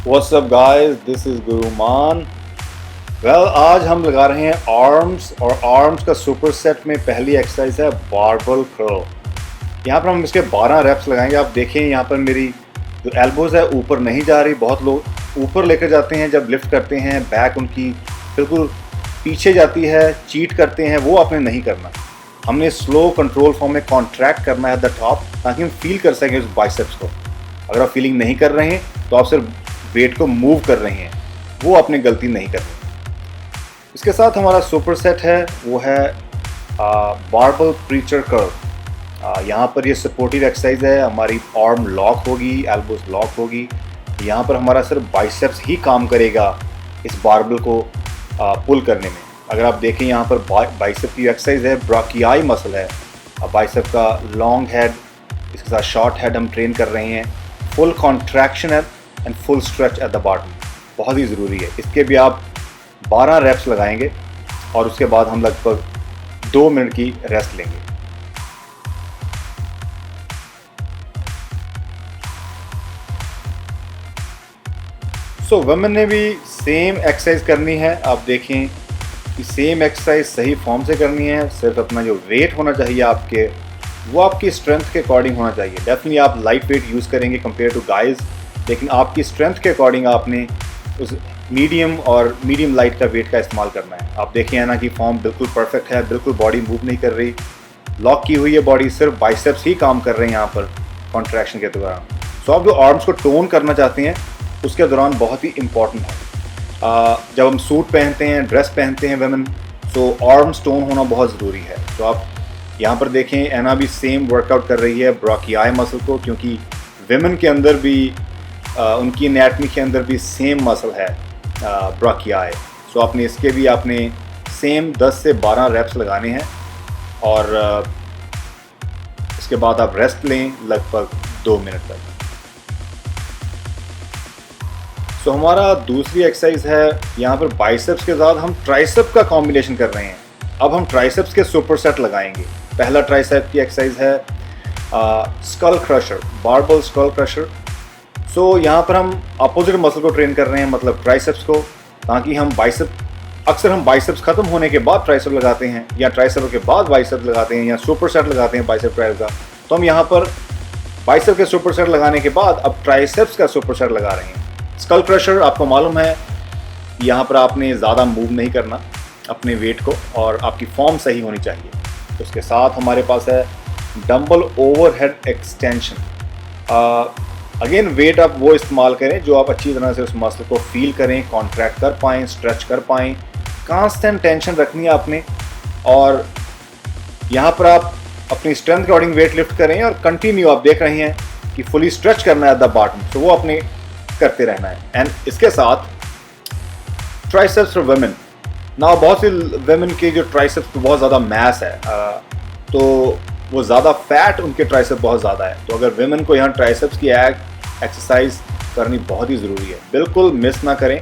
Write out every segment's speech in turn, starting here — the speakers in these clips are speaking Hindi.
What's up guys, this is Guru Mann. आज हम लगा रहे हैं आर्म्स, और आर्म्स का सुपर सेट में पहली एक्सरसाइज है बारबल कर्ल। यहाँ पर हम इसके 12 रेप्स लगाएंगे। आप देखें यहाँ पर मेरी जो एल्बोज है ऊपर नहीं जा रही। बहुत लोग ऊपर लेकर जाते हैं जब लिफ्ट करते हैं, बैक उनकी बिल्कुल पीछे जाती है, चीट करते हैं। वो आपने नहीं करना। हमने स्लो कंट्रोल फॉर्म में कॉन्ट्रैक्ट करना है द टॉप, ताकि हम फील कर सकें उस बाइसेप्स को। अगर आप फीलिंग नहीं कर रहे हैं तो आप सिर्फ वेट को मूव कर रहे हैं, वो आपने गलती नहीं करनी। इसके साथ हमारा सुपर सेट है वो है बारबल प्रीचर कर्ल। यहाँ पर ये सपोर्टिव एक्सरसाइज है। हमारी आर्म लॉक होगी, एल्बोज लॉक होगी। यहाँ पर हमारा सिर्फ बाइसेप्स ही काम करेगा इस बारबल को पुल करने में। अगर आप देखें यहाँ पर बाइसेप की एक्सरसाइज है, ब्राकियाई मसल है। बाइसेप का लॉन्ग हेड, इसके साथ शॉर्ट हेड हम ट्रेन कर रहे हैं। फुल कॉन्ट्रैक्शन है and full stretch at the bottom, बहुत ही ज़रूरी है। इसके भी आप 12 रेप्स लगाएंगे और उसके बाद हम लगभग 2 मिनट की रेस्ट लेंगे। सो वुमेन ने भी सेम एक्सरसाइज करनी है। आप देखें कि सेम एक्सरसाइज सही फॉर्म से करनी है। सिर्फ अपना जो वेट होना चाहिए आपके, वो आपकी स्ट्रेंथ के अकॉर्डिंग होना चाहिए। डेफिनेटली आप लाइट वेट यूज़ करेंगे कंपेयर टू गाइज, लेकिन आपकी स्ट्रेंथ के अकॉर्डिंग आपने उस मीडियम और मीडियम लाइट का वेट का इस्तेमाल करना है। आप देखिए है ना कि फॉर्म बिल्कुल परफेक्ट है, बिल्कुल बॉडी मूव नहीं कर रही, लॉक की हुई है बॉडी, सिर्फ बाइसेप्स ही काम कर रहे हैं यहाँ पर कॉन्ट्रैक्शन के दौरान। सो आप जो आर्म्स को टोन करना चाहते हैं उसके दौरान बहुत ही इम्पॉर्टेंट है। जब हम सूट पहनते हैं, ड्रेस पहनते हैं वेमेन, तो आर्म्स टोन होना बहुत ज़रूरी है। तो आप यहाँ पर देखें एना भी सेम वर्कआउट कर रही है ब्राकियाई मसल को, क्योंकि वेमेन के अंदर भी उनकी एनाटमी के अंदर भी सेम मसल है ब्राकियाई। सो आपने इसके भी आपने सेम 10 से 12 रेप्स लगाने हैं और इसके बाद आप रेस्ट लें लगभग 2 मिनट तक। सो हमारा दूसरी एक्सरसाइज है, यहाँ पर बाइसेप्स के साथ हम ट्राइसेप का कॉम्बिनेशन कर रहे हैं। अब हम ट्राइसेप्स के सुपर सेट लगाएंगे। पहला ट्राइसेप की एक्सरसाइज है skull crusher, barbell skull crusher. So यहाँ पर हम अपोजिट मसल को ट्रेन कर रहे हैं, मतलब ट्राइसेप्स को, ताकि हम अक्सर हम बाइसेप्स खत्म होने के बाद ट्राइसेप लगाते हैं, या ट्राइसेप के बाद बाइसेप लगाते हैं, या सुपर सेट लगाते हैं बाइसेप ट्राइसेप का। तो हम यहाँ पर बाइसेप के सुपर सेट लगाने के बाद अब ट्राइसेप्स का सुपर सेट लगा रहे हैं। स्कल क्रशर आपको मालूम है, यहाँ पर आपने ज़्यादा मूव नहीं करना अपने वेट को, और आपकी फॉर्म सही होनी चाहिए। तो उसके साथ हमारे पास है dumbbell overhead extension. Again weight आप वो इस्तेमाल करें जो आप अच्छी तरह से उस मसल को फील करें, कॉन्ट्रैक्ट कर पाएँ, स्ट्रेच कर पाएँ। कांस्टेंट टेंशन रखनी है आपने, और यहाँ पर आप अपनी स्ट्रेंथ के अकॉर्डिंग वेट लिफ्ट करें और कंटिन्यू आप देख रहे हैं कि फुली स्ट्रेच करना है द बॉटम, तो वो अपने करते रहना है। एंड इसके साथ ट्राइसेप्स फॉर वुमेन। ना बहुत सी वुमेन के जो ट्राइसेप्स बहुत ज़्यादा मैस है, तो वो ज़्यादा फैट, उनके ट्राइसेप बहुत ज़्यादा है। तो अगर वुमेन को यहाँ ट्राइसेप्स की एक्सरसाइज करनी बहुत ही ज़रूरी है, बिल्कुल मिस ना करें।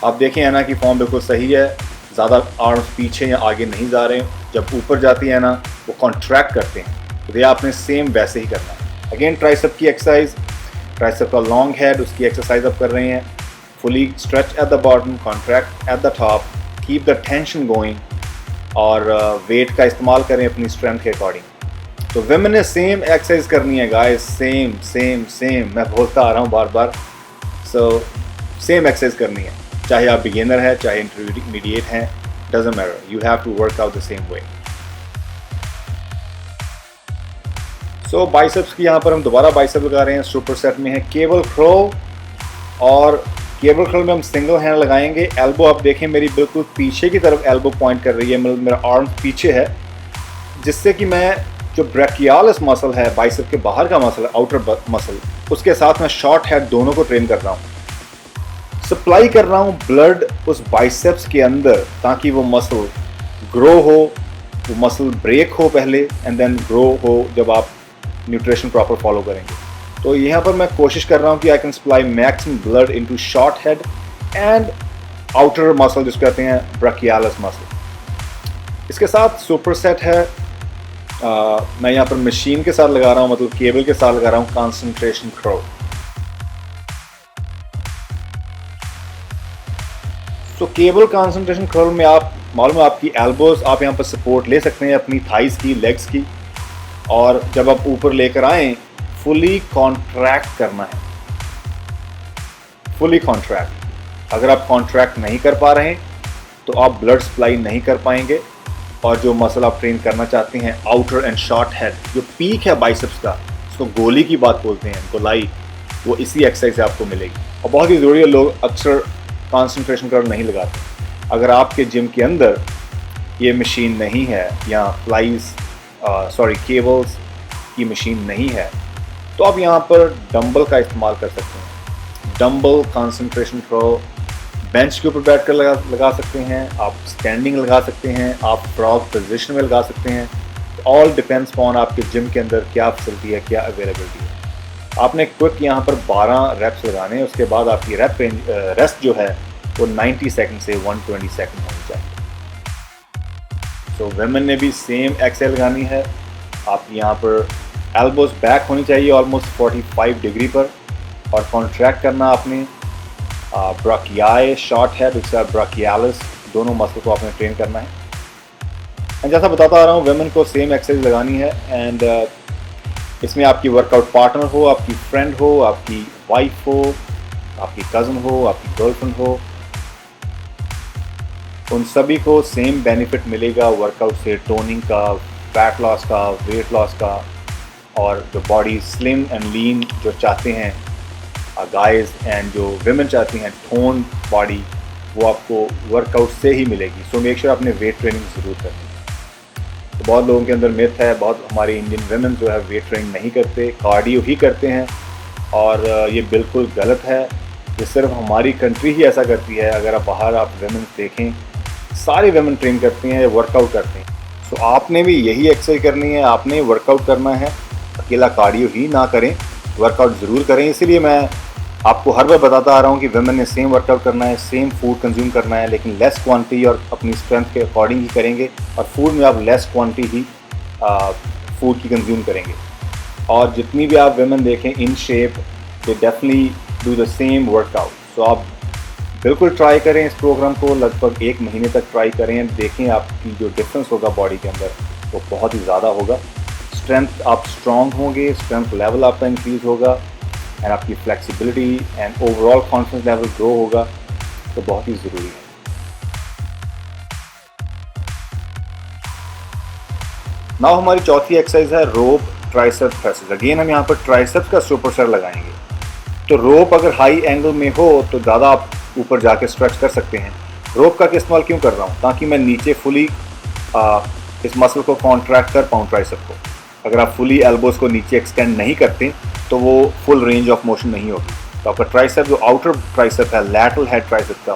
आप देखें है ना कि फॉर्म बिल्कुल सही है, ज़्यादा आर्म्स पीछे या आगे नहीं जा रहे हैं। जब ऊपर जाती है ना वो कॉन्ट्रैक्ट करते हैं, तो ये आपने सेम वैसे ही करना है। अगेन ट्राइसेप की एक्सरसाइज, ट्राइसेप का लॉन्ग हेड, उसकी एक्सरसाइज आप कर रहे हैं। Fully stretch at the bottom, contract at the top, keep the tension going, और वेट का इस्तेमाल करें अपनी स्ट्रेंथ के अकॉर्डिंग। तो वुमेन ने सेम एक्सरसाइज करनी है गाइस, सेम सेम सेम, मैं बोलता आ रहा हूँ बार बार। सो सेम एक्सरसाइज करनी है, चाहे आप बिगिनर हैं, चाहे इंटरमीडिएट हैं, doesn't matter, you have to work out the same way. So biceps की यहाँ पर हम दोबारा बाइसेप लगा रहे हैं। सुपर सेट में है केबल कर्ल, और केबल कर्ल में हम सिंगल हैंड लगाएंगे। एल्बो आप देखें मेरी बिल्कुल पीछे की तरफ एल्बो पॉइंट कर रही है, मतलब मेरा आर्म पीछे है, जिससे कि मैं जो ब्रैकियालिस मसल है, बाइसेप के बाहर का मसल है, आउटर मसल, उसके साथ मैं शॉर्ट हेड दोनों को ट्रेन कर रहा हूँ। सप्लाई कर रहा हूँ ब्लड उस बाइसेप्स के अंदर, ताकि वो मसल ग्रो हो, वो मसल ब्रेक हो पहले, एंड देन ग्रो हो जब आप न्यूट्रिशन प्रॉपर फॉलो करेंगे। तो यहाँ पर मैं कोशिश कर रहा हूँ कि I can supply maximum blood into short head and outer muscle, जिसको कहते हैं ब्राकियालिस मसल। इसके साथ सुपर सेट है, मैं यहाँ पर मशीन के साथ लगा रहा हूँ, मतलब केबल के साथ लगा रहा हूँ, कंसंट्रेशन कर्ल। सो केबल कंसंट्रेशन कर्ल में आप मालूम है आपकी एल्बोज आप यहाँ पर सपोर्ट ले सकते हैं अपनी थाइस की, लेग्स की, और जब आप ऊपर लेकर आएँ फुली कॉन्ट्रैक्ट करना है, फुली कॉन्ट्रैक्ट। अगर आप कॉन्ट्रैक्ट नहीं कर पा रहे हैं तो आप ब्लड सप्लाई नहीं कर पाएंगे, और जो मसल आप ट्रेन करना चाहते हैं आउटर एंड शॉर्ट हेड, जो पीक है बाइसेप्स का, उसको गोली की बात बोलते हैं, गोलाई, वो इसी एक्सरसाइज से आपको मिलेगी। और बहुत ही ज़रूरी है, लोग अक्सर कंसंट्रेशन कर्ल नहीं लगाते। अगर आपके जिम के अंदर ये मशीन नहीं है या केबल्स की मशीन नहीं है तो आप यहाँ पर डंबल का इस्तेमाल कर सकते हैं। डंबल कंसंट्रेशन कर्ल बेंच के ऊपर बैठ कर लगा सकते हैं, आप स्टैंडिंग लगा सकते हैं, आप फ्रॉग पोजीशन में लगा सकते हैं। ऑल डिपेंड्स ऑन आपके जिम के अंदर क्या फैसिलिटी है, क्या अवेलेबिलिटी है। आपने क्विक यहाँ पर 12 रेप्स लगाने हैं, उसके बाद आपकी रेस्ट जो है वो 90 सेकंड से 120 सेकंड होनी चाहिए। तो वेमेन ने भी सेम एक्सरसाइज लगानी है। आप यहाँ पर एल्बोज बैक होनी चाहिए ऑलमोस्ट 45 डिग्री पर, और कॉन्ट्रैक्ट करना आपने ब्राकियाई शॉर्ट हेड, उसका ब्राकियालिस, दोनों मसल को आपने ट्रेन करना है। एंड जैसा बताता आ रहा हूँ, वेमेन को सेम एक्सरसाइज लगानी है। एंड इसमें आपकी वर्कआउट पार्टनर हो, आपकी फ्रेंड हो, आपकी वाइफ हो, आपकी कज़न हो, आपकी गर्लफ्रेंड हो, उन सभी को सेम बेनिफिट मिलेगा वर्कआउट से, टोनिंग का, फैट लॉस का, वेट लॉस का, और जो बॉडी स्लिम एंड लीन जो चाहते हैं गाइज, एंड जो विमेन चाहती हैं टोन बॉडी, वो आपको वर्कआउट से ही मिलेगी। सो मेक श्योर आपने वेट ट्रेनिंग ज़रूर करनी है। तो बहुत लोगों के अंदर मिथ है, बहुत हमारे इंडियन विमेन जो है वेट ट्रेनिंग नहीं करते, कार्डियो ही करते हैं, और ये बिल्कुल गलत है। ये सिर्फ हमारी कंट्री ही ऐसा करती है। अगर आप बाहर आप विमेन देखें, सारे विमेन ट्रेन करती हैं, वर्कआउट करते हैं। सो आपने भी यही एक्सरसाइज करनी है, आपने वर्कआउट करना है, अकेला कार्डियो ही ना करें, वर्कआउट ज़रूर करें। इसीलिए मैं आपको हर बार बताता आ रहा हूँ कि विमेन ने सेम वर्कआउट करना है, सेम फूड कंज्यूम करना है, लेकिन लेस क्वांटिटी और अपनी स्ट्रेंथ के अकॉर्डिंग ही करेंगे, और फूड में आप लेस क्वांटिटी ही फूड की कंज्यूम करेंगे। और जितनी भी आप विमेन देखें in shape, they definitely do the same workout. So आप बिल्कुल ट्राई करें इस प्रोग्राम को, लगभग 1 महीने तक ट्राई करें, देखें आपकी जो डिफरेंस होगा बॉडी के अंदर वो बहुत ही ज़्यादा होगा। स्ट्रेंथ आप स्ट्रॉन्ग होंगे, स्ट्रेंथ लेवल आपका इंक्रीज़ होगा, एंड आपकी flexibility and overall confidence level grow होगा, तो बहुत ही ज़रूरी है। नाउ हमारी चौथी एक्सरसाइज है रोप ट्राइसेप्स प्रेसेस। अगेन हम यहाँ पर ट्राइसेप्स का सुपरसेट लगाएंगे। तो रोप अगर हाई एंगल में हो तो ज़्यादा आप ऊपर जाके स्ट्रेच कर सकते हैं। रोप का इस्तेमाल क्यों कर रहा हूँ? ताकि मैं नीचे फुली इस मसल को कॉन्ट्रैक्ट कर पाऊँ ट्राइसेप को। अगर आप फुली एल्बोज को नीचे एक्सटेंड नहीं करते तो वो फुल रेंज ऑफ मोशन नहीं होगी। तो आपका ट्राइसेप जो आउटर ट्राइसेप है, लैटरल हेड ट्राइसेप का,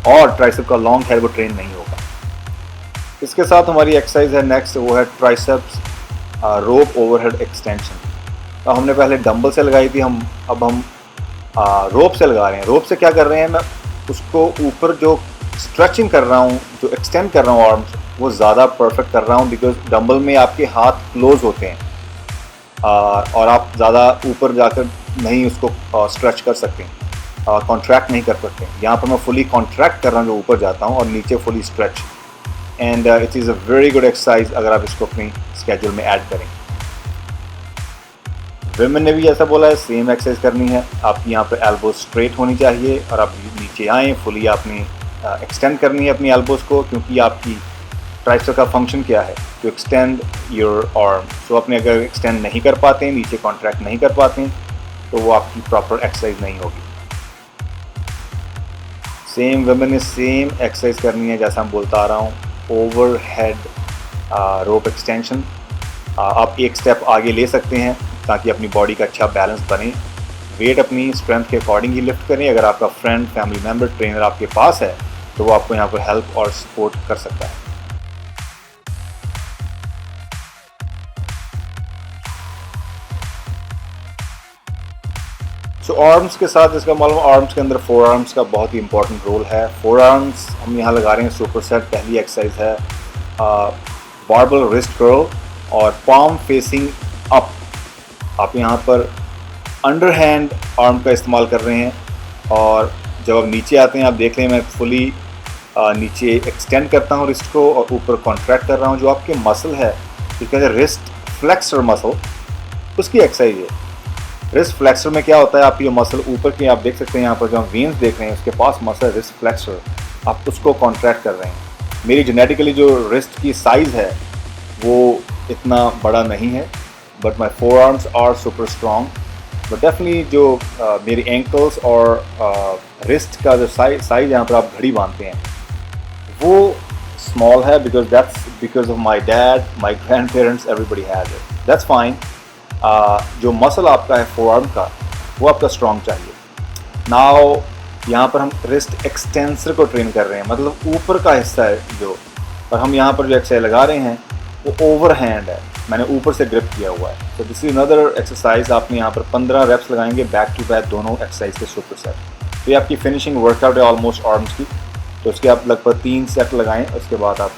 और ट्राइसेप का लॉन्ग हेड, वो ट्रेन नहीं होगा। इसके साथ हमारी एक्सरसाइज है नेक्स्ट, वो है ट्राइसेप्स रोप ओवरहेड एक्सटेंशन। तो हमने पहले डंबल से लगाई थी, अब हम रोप से लगा रहे हैं। रोप से क्या कर रहे हैं, मैं उसको ऊपर जो स्ट्रेचिंग कर रहा हूँ, जो एक्सटेंड कर रहा हूँ आर्म्स, वो ज़्यादा परफेक्ट कर रहा हूँ, बिकॉज डंबल में आपके हाथ क्लोज होते हैं और आप ज़्यादा ऊपर जाकर नहीं उसको स्ट्रेच कर सकते, कॉन्ट्रैक्ट नहीं कर सकते। यहाँ पर मैं फुली कॉन्ट्रैक्ट कर रहा हूँ जो ऊपर जाता हूँ, और नीचे fully stretch, and it is a very good exercise अगर आप इसको अपनी स्केड्यूल में ऐड करें। विमेन ने भी ऐसा बोला है, सेम एक्सरसाइज करनी है। आपकी यहाँ पे एल्बो स्ट्रेट होनी चाहिए, और आप नीचे आएँ, फुली आपने एक्सटेंड करनी है अपनी एल्बोज को, क्योंकि आपकी ट्राइसेप का फंक्शन क्या है, टू एक्सटेंड योर आर्म। सो अपने अगर एक्सटेंड नहीं कर पाते हैं, नीचे कॉन्ट्रैक्ट नहीं कर पाते हैं, तो वो आपकी प्रॉपर एक्सरसाइज नहीं होगी। सेम विमेन ने सेम एक्सरसाइज करनी है जैसा मैं बोलता आ रहा हूँ, ओवर हेड रोप एक्सटेंशन। आप एक स्टेप आगे ले सकते हैं ताकि अपनी बॉडी का अच्छा बैलेंस बने। वेट अपनी स्ट्रेंथ के अकॉर्डिंग ही लिफ्ट करें। अगर आपका फ्रेंड, फैमिली मेम्बर, ट्रेनर आपके पास है तो वो आपको यहाँ पर हेल्प और सपोर्ट कर सकता है। सो आर्म्स के साथ इसका मालूम, आर्म्स के अंदर फोर आर्म्स का बहुत ही इंपॉर्टेंट रोल है। फोर आर्म्स हम यहाँ लगा रहे हैं सुपर सेट। पहली एक्सरसाइज है बारबेल रिस्ट कर्ल और पाम फेसिंग अप। आप यहाँ पर अंडर हैंड आर्म का इस्तेमाल कर रहे हैं, और जब आप नीचे आते हैं, आप देख लें मैं फुली नीचे एक्सटेंड करता हूँ रिस्ट को और ऊपर कॉन्ट्रैक्ट कर रहा हूँ। जो आपके मसल है ठीक है, रिस्ट फ्लेक्सर मसल, उसकी एक्सरसाइज है। रिस्ट फ्लेक्सर में क्या होता है, आप ये मसल ऊपर के आप देख सकते हैं, यहाँ पर जो हम वेन्स देख रहे हैं उसके पास मसल रिस्ट फ्लेक्सर, आप उसको कॉन्ट्रैक्ट कर रहे हैं। मेरी जेनेटिकली जो रिस्ट की साइज़ है वो इतना बड़ा नहीं है, but my forearms are super strong. But definitely जो मेरी एंकल्स और रिस्ट का जो साइज़ यहाँ पर आप घड़ी बांधते हैं वो स्मॉल है, because of my dad, my grand parents, everybody has it, that's fine. जो मसल आपका है फोर आर्म का वो आपका स्ट्रॉन्ग चाहिए। नाउ यहाँ पर हम रिस्ट एक्सटेंसर को ट्रेन कर रहे हैं, मतलब ऊपर का हिस्सा है जो, और हम यहाँ पर जो एक्सरसाइज लगा रहे हैं वो ओवर हैंड है, मैंने ऊपर से ग्रिप किया हुआ है। तो दिस इज अनदर एक्सरसाइज। आपने यहाँ पर 15 रेप्स लगाएंगे बैक टू बैक दोनों एक्सरसाइज के सुपर सेट। तो ये आपकी फिनिशिंग वर्कआउट है ऑलमोस्ट आर्म्स की। तो उसके आप लगभग 3 सेट लगाएं, उसके बाद आप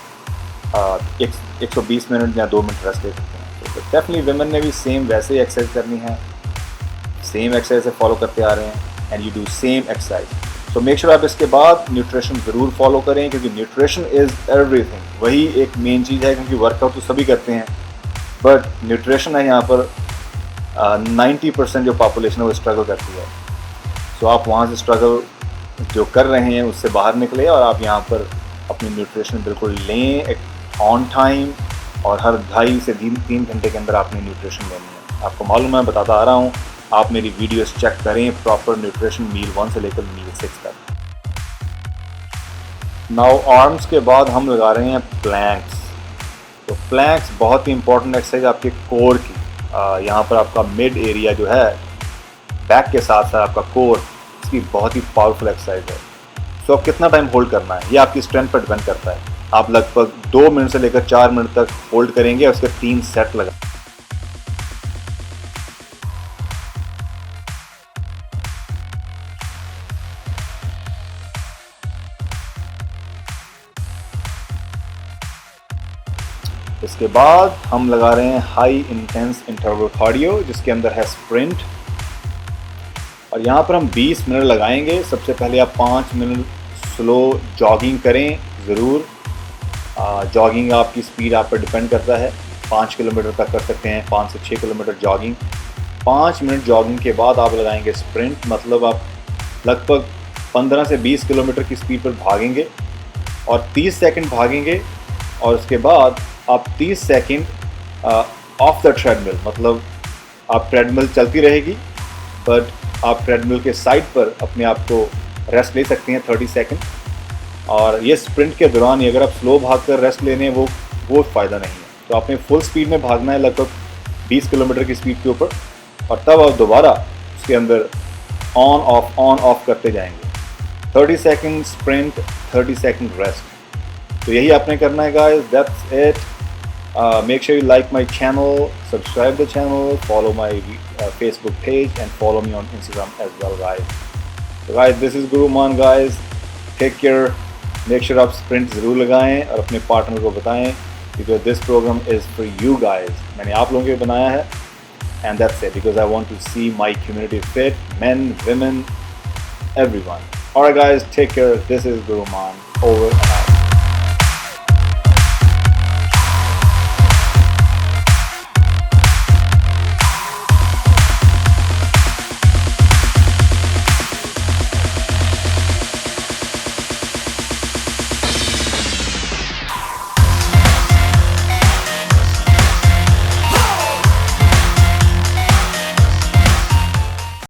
120 मिनट या 2 मिनट रेस्ट ले सकते हैं। तो डेफिनेटली विमेन ने भी सेम वैसे ही एक्सरसाइज करनी है, सेम एक्सरसाइज से फॉलो करते आ रहे हैं, and you do same exercise. So make sure आप इसके बाद न्यूट्रिशन ज़रूर फॉलो करें, क्योंकि न्यूट्रिशन इज़ एवरीथिंग। वही एक मेन चीज़ है, क्योंकि वर्कआउट तो सभी करते हैं बट न्यूट्रिशन है यहाँ पर 90% जो पॉपुलेशन है वो स्ट्रगल करती है। सो आप वहाँ से स्ट्रगल जो कर रहे हैं उससे बाहर निकले और आप यहाँ पर अपनी न्यूट्रिशन बिल्कुल लें एक ऑन टाइम, और हर 2.5 से 3 घंटे के अंदर आपने न्यूट्रिशन लेनी है। आपको मालूम है, बताता आ रहा हूँ, आप मेरी वीडियोस चेक करें, प्रॉपर न्यूट्रिशन मील 1 से लेकर मील 6 तक। नाउ आर्म्स के बाद हम लगा रहे हैं प्लैंक्स। तो प्लैंक्स बहुत ही इंपॉर्टेंट एक्सरसाइज आपके कोर की। यहाँ पर आपका मिड एरिया जो है बैक के साथ साथ आपका कोर, इसकी बहुत ही पावरफुल एक्सरसाइज है। सो आप कितना टाइम होल्ड करना है ये आपकी स्ट्रेंथ पर डिपेंड करता है। आप लगभग 2 मिनट से लेकर 4 मिनट तक होल्ड करेंगे और उसके 3 सेट लगा। इसके बाद हम लगा रहे हैं हाई इंटेंस इंटरवल कार्डियो, जिसके अंदर है स्प्रिंट, और यहाँ पर हम 20 मिनट लगाएंगे। सबसे पहले आप 5 मिनट स्लो जॉगिंग करें ज़रूर। जॉगिंग आपकी स्पीड आप पर डिपेंड करता है, 5 किलोमीटर तक कर सकते हैं, 5 से 6 किलोमीटर जॉगिंग। 5 मिनट जॉगिंग के बाद आप लगाएंगे स्प्रिंट, मतलब आप लगभग 15 से 20 किलोमीटर की स्पीड पर भागेंगे और 30 सेकंड भागेंगे, और उसके बाद आप 30 सेकंड ऑफ द ट्रेडमिल, मतलब आप ट्रेडमिल चलती रहेगी बट आप ट्रेडमिल के साइड पर अपने आप को रेस्ट ले सकते हैं 30 सेकंड। और ये स्प्रिंट के दौरान ही अगर आप स्लो भाग कर रेस्ट लेने वो फ़ायदा नहीं है। तो आपने फुल स्पीड में भागना है लगभग 20 किलोमीटर की स्पीड के ऊपर, और तब आप दोबारा उसके अंदर ऑन ऑफ करते जाएंगे। 30 सेकंड स्प्रिंट, 30 सेकंड रेस्ट। तो यही आपने करना है guys, that's it. Make sure you like my channel, subscribe the channel, follow my Facebook page, and follow me on Instagram as well, guys. So guys, this is Guru Man, guys. Take care. Make sure आप sprint ज़रूर लगाएं और अपने पार्टनर को बताएं, because this program is for you guys. मैंने आप लोगों के लिए बनाया है, and that's it, because I want to see my community fit, men, women, everyone. Alright guys, take care. This is Guru Man. Over and out.